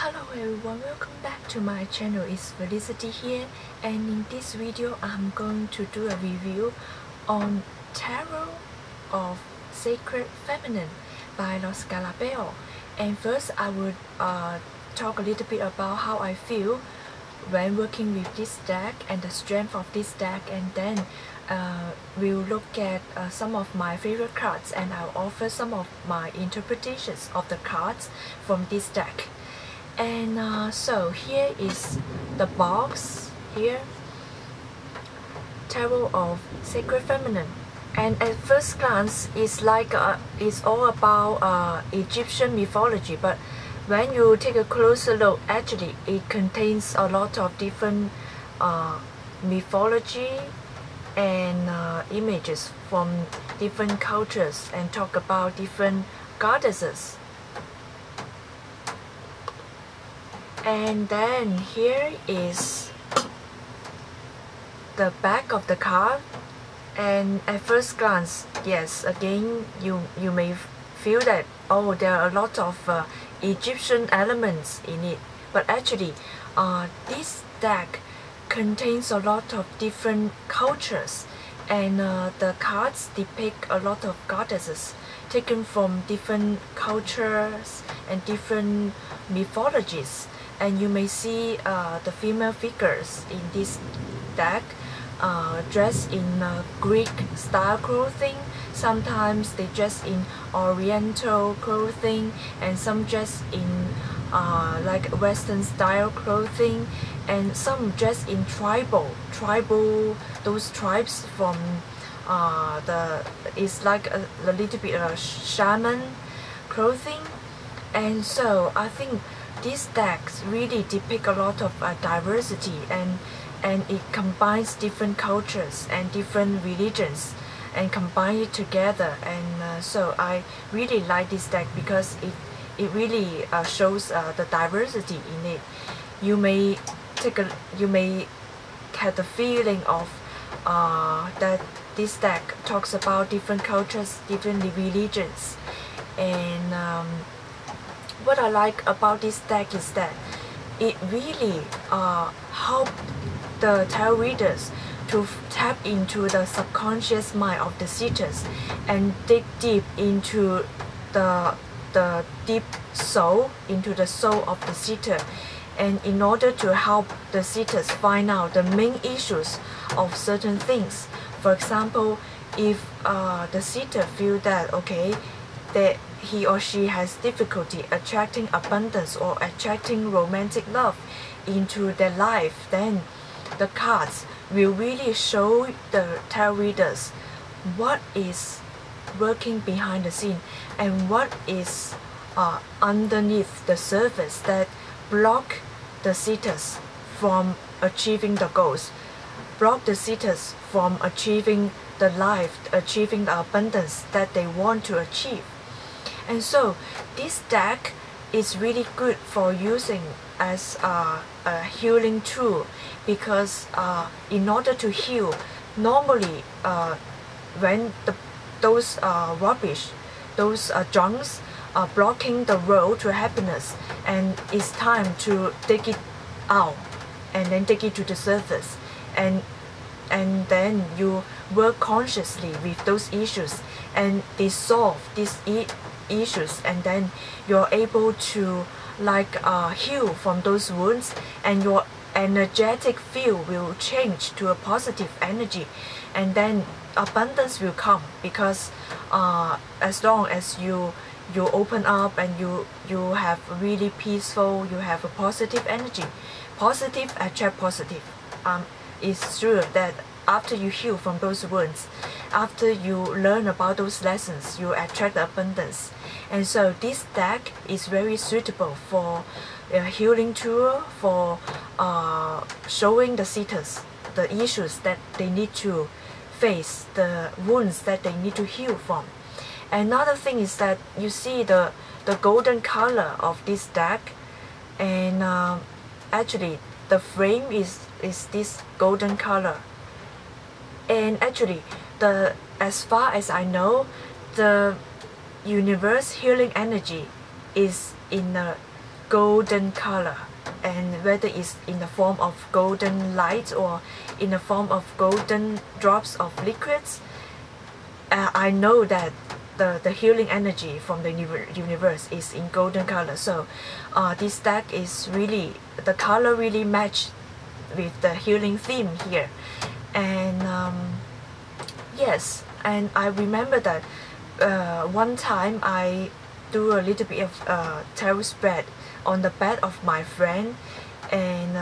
Hello everyone, welcome back to my channel. It's Felicity here, and in this video I'm going to do a review on Tarot of Sacred Feminine by Los Galabeo. And first I would talk a little bit about how I feel when working with this deck and the strength of this deck, and then we'll look at some of my favorite cards, and I'll offer some of my interpretations of the cards from this deck. And so here is the box here, Tarot of Sacred Feminine. And at first glance, it's like it's all about Egyptian mythology, but when you take a closer look, actually it contains a lot of different mythology and images from different cultures, and talk about different goddesses. And then here is the back of the card, and at first glance, yes, again you may feel that, oh, there are a lot of Egyptian elements in it, but actually this deck contains a lot of different cultures, and the cards depict a lot of goddesses taken from different cultures and different mythologies. And you may see the female figures in this deck dressed in Greek style clothing. Sometimes they dress in Oriental clothing, and some dress in like Western style clothing, and some dress in tribal, those tribes from it's like a little bit of shaman clothing. And so I think these decks really depict a lot of diversity, and it combines different cultures and different religions and combine it together. And so I really like this deck because it really shows the diversity in it. You may have the feeling of that this deck talks about different cultures, different religions. And what I like about this deck is that it really helps the tarot readers to tap into the subconscious mind of the seekers and dig deep into the deep soul, into the soul of the seeker, and in order to help the seekers find out the main issues of certain things. For example, if the seeker feels that, okay, that he or she has difficulty attracting abundance or attracting romantic love into their life, then the cards will really show the tarot readers what is working behind the scene and what is underneath the surface that block the seekers from achieving the goals, block the seekers from achieving the life, achieving the abundance that they want to achieve. And so this deck is really good for using as a healing tool, because in order to heal, normally when those rubbish, those junks are blocking the road to happiness, and it's time to take it out and then take it to the surface, and then you work consciously with those issues and dissolve these issues, and then you're able to heal from those wounds, and your energetic field will change to a positive energy, and then abundance will come, because as long as you open up and you have really peaceful, you have a positive energy. Positive attract positive. It's true that after you heal from those wounds, after you learn about those lessons, you attract abundance. And so this deck is very suitable for a healing tool, for showing the seekers the issues that they need to face, the wounds that they need to heal from. Another thing is that you see the golden color of this deck, and actually the frame is this golden color. And actually, as far as I know, the universe healing energy is in a golden color, and whether it's in the form of golden light or in the form of golden drops of liquids, I know that the healing energy from the universe is in golden color. So this deck is really, the color really matched with the healing theme here. And yes, and I remember that one time I do a little bit of tarot spread on the bed of my friend, and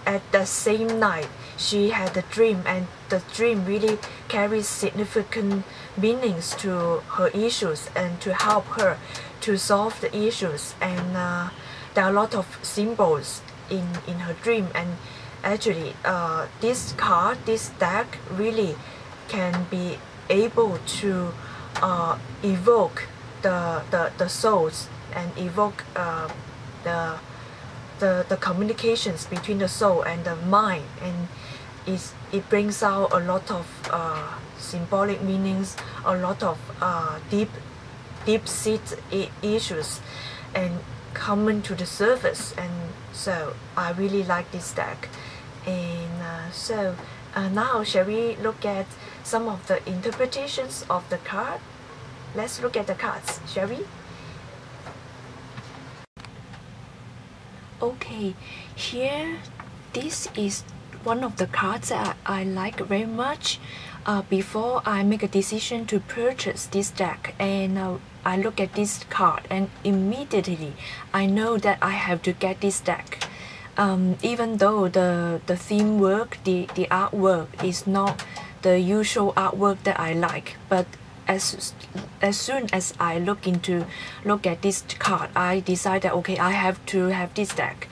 at the same night she had a dream, and the dream really carries significant meanings to her issues and to help her to solve the issues. And there are a lot of symbols in her dream, and actually this card, this deck really can be able to evoke the souls and evoke the communications between the soul and the mind, and it brings out a lot of symbolic meanings, a lot of deep-seated issues and coming to the surface. And so I really like this deck. And so now shall we look at some of the interpretations of the card? Let's look at the cards, shall we? Okay, here this is one of the cards that I like very much. Before I make a decision to purchase this deck, and I look at this card and immediately I know that I have to get this deck. Even though the theme work, the artwork is not the usual artwork that I like, but as soon as I look at this card, I decide that okay, I have to have this deck,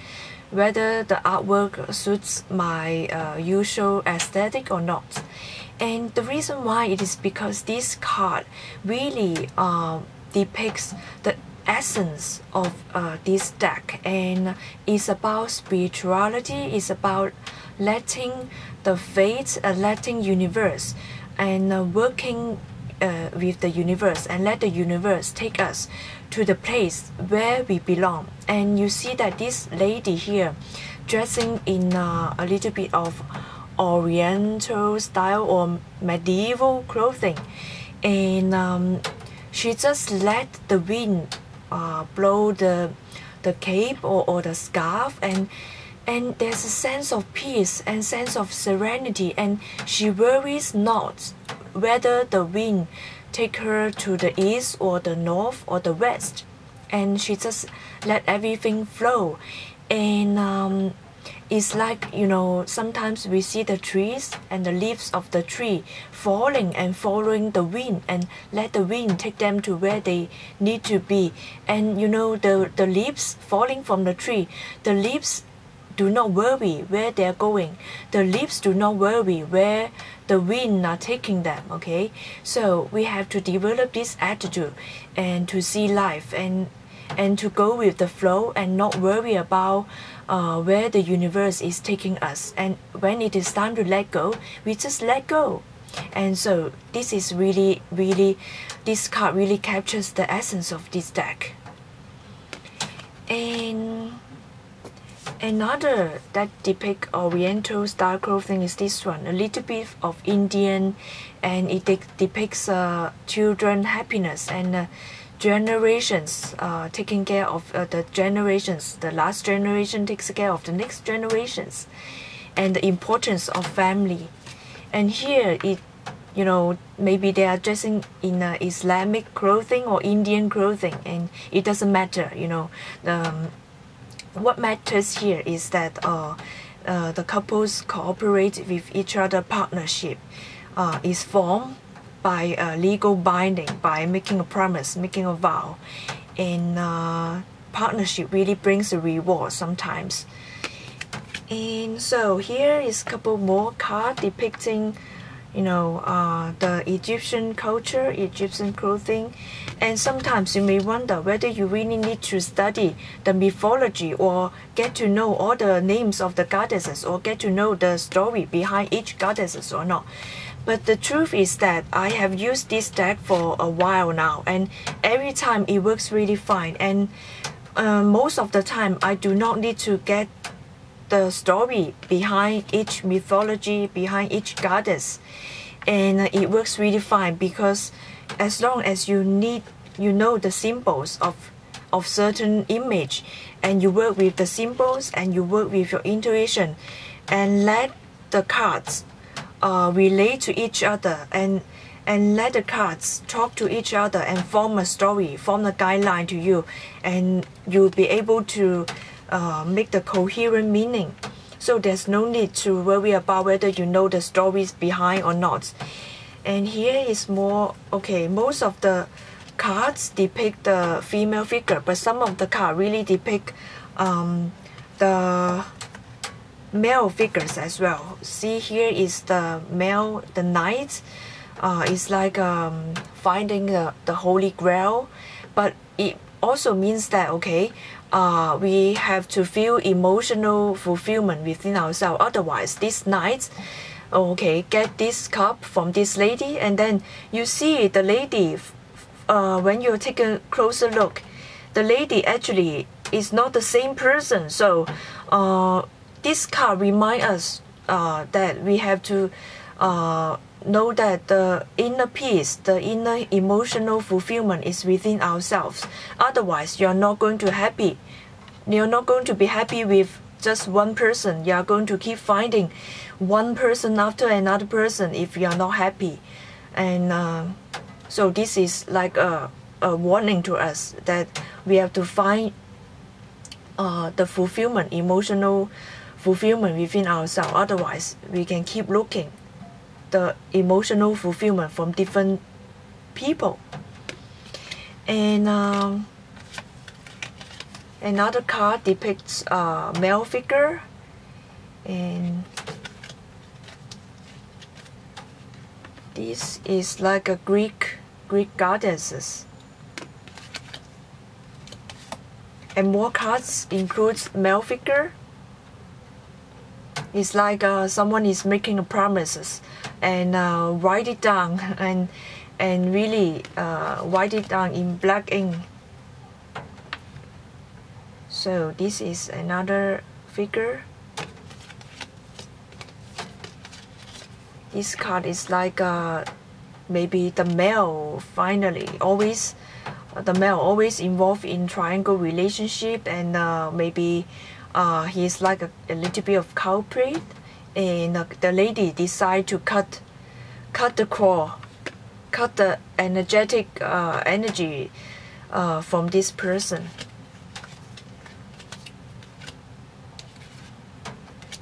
whether the artwork suits my usual aesthetic or not. And the reason why it is because this card really depicts the essence of this deck, and it's about spirituality, it's about letting the fate, letting universe, and working with the universe, and let the universe take us to the place where we belong. And you see that this lady here dressing in a little bit of oriental style or medieval clothing, and she just let the wind blow the cape or the scarf, and there's a sense of peace and sense of serenity, and she worries not whether the wind take her to the east or the north or the west, and she just let everything flow. And it's like, you know, sometimes we see the trees and the leaves of the tree falling and following the wind, and let the wind take them to where they need to be. And you know, the leaves falling from the tree, the leaves do not worry where they're going. The leaves do not worry where the wind are taking them, okay? So we have to develop this attitude and to see life and to go with the flow and not worry about where the universe is taking us. And when it is time to let go, we just let go. And so this is really, this card really captures the essence of this deck. And another that depicts Oriental style clothing is this one, a little bit of Indian, and it depicts children happiness and generations taking care of the generations. The last generation takes care of the next generations, and the importance of family. And here it, you know, maybe they are dressing in Islamic clothing or Indian clothing, and it doesn't matter, you know. What matters here is that the couples cooperate with each other. Partnership is formed by legal binding, by making a promise, making a vow. And partnership really brings a reward sometimes. And so here is a couple more cards depicting, you know, the Egyptian culture, Egyptian clothing. And sometimes you may wonder whether you really need to study the mythology or get to know all the names of the goddesses or get to know the story behind each goddesses or not. But the truth is that I have used this deck for a while now, and every time it works really fine. And most of the time I do not need to get the story behind each mythology, behind each goddess, and it works really fine, because as long as you know the symbols of certain image, and you work with the symbols, and you work with your intuition, and let the cards relate to each other, and let the cards talk to each other and form a story, form a guideline to you, and you'll be able to make the coherent meaning. So there's no need to worry about whether you know the stories behind or not. And here is more, okay, most of the cards depict the female figure, but some of the cards really depict the male figures as well. See, here is the male, the knight. It's like finding the Holy Grail, but it also means that, okay, we have to feel emotional fulfillment within ourselves. Otherwise, this knight, okay, get this cup from this lady, and then you see the lady, when you take a closer look, the lady actually is not the same person. So this card reminds us that we have to know that the inner peace, the inner emotional fulfillment is within ourselves. Otherwise, you're not going to happy. You're not going to be happy with just one person. You are going to keep finding one person after another person if you are not happy. And so this is like a warning to us that we have to find the fulfillment, emotional fulfillment within ourselves. Otherwise, we can keep looking the emotional fulfillment from different people. And another card depicts a male figure, and this is like a Greek goddesses. And more cards includes male figure. It's like someone is making promises, and write it down, and really write it down in black ink. So this is another figure. This card is like maybe the male finally always involved in triangle relationship, and maybe he's like a little bit of culprit, and the lady decide to cut the cord, cut the energetic energy from this person.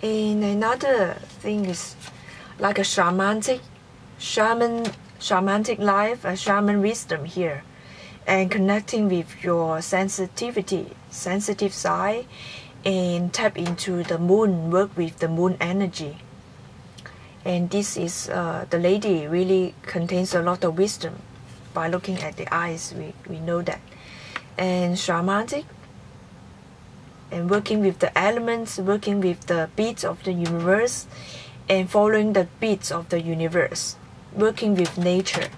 And another thing is like a shamanic life, a shaman wisdom here, and connecting with your sensitive side, and tap into the moon, work with the moon energy. And this is the lady really contains a lot of wisdom. By looking at the eyes, we know that. And shamanic, and working with the elements, working with the beats of the universe, and following the beats of the universe, working with nature.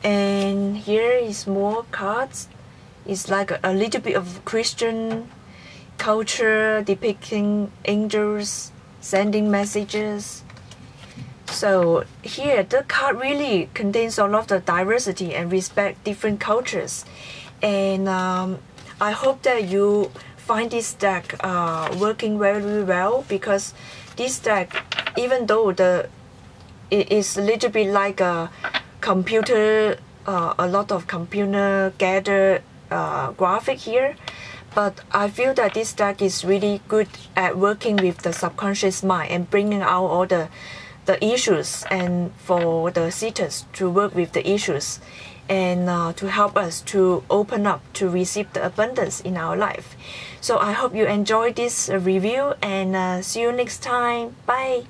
And here is more cards. It's like a little bit of Christian culture, depicting angels sending messages. So here the card really contains a lot of diversity and respect different cultures. And I hope that you find this deck working very well, because this deck, even though it is a little bit like a computer, a lot of computer gathered graphic here, but I feel that this deck is really good at working with the subconscious mind and bringing out all the issues, and for the seekers to work with the issues, and to help us to open up to receive the abundance in our life. So I hope you enjoyed this review, and see you next time. Bye.